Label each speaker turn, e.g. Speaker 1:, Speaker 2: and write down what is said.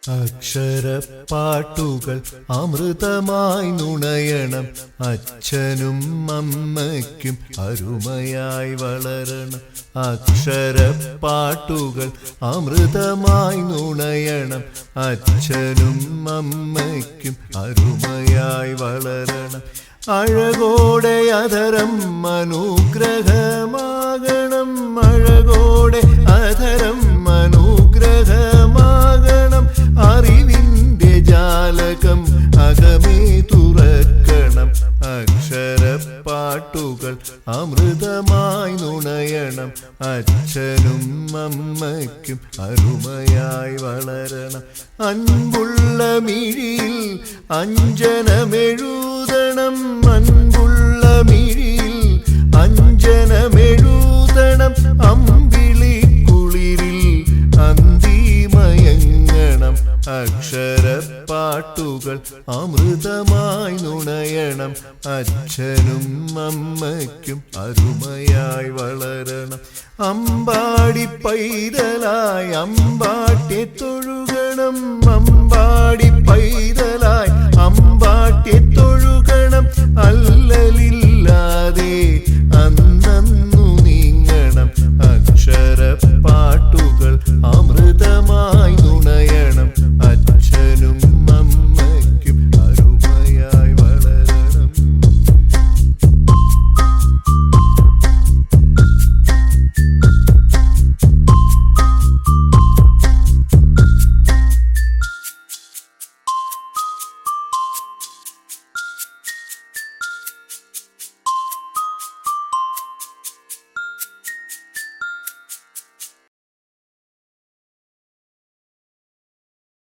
Speaker 1: അക്ഷരപ്പാട്ടുകൾ അമൃതമായി നുണയണം. അച്ഛനും അമ്മയ്ക്കും അരുമയായി വളരണം. അക്ഷരപ്പാട്ടുകൾ അമൃതമായി നുണയണം. അച്ഛനും അമ്മയ്ക്കും അരുമയായി വളരണം. അഴകോടെ അധരം അനുഗ്രഹമാകണം. അഴകോടെ അധരം അനുഗ്രഹമാകണം. അറിവിൻ്റെ ജാലകം അകമേ തുറക്കണം. അക്ഷരപ്പാട്ടുകൾ അമൃതമായി നുണയണം. അച്ഛനും അമ്മയ്ക്കും അരുമയായി വളരണം. അൻപുള്ള മിഴിയിൽ അഞ്ജനമെഴുതണം. അൻപുള്ള മിഴിയിൽ അഞ്ജനമെഴുതണം. അമ്പിളി കുളിരിൽ അന്തിമയങ്ങണം. അക്ഷരപ്പാട്ടുകൾ അമൃതമായി നുണയണം. അച്ഛനും അമ്മയ്ക്കും അരുമയായി വളരണം. അമ്പാടി പൈതലായി അമ്പാട്ടെ തൊഴുകണം. അമ്പാടി പൈതലായി അമ്പാട്ടെ തൊഴുകണം. അല്ലലില്ല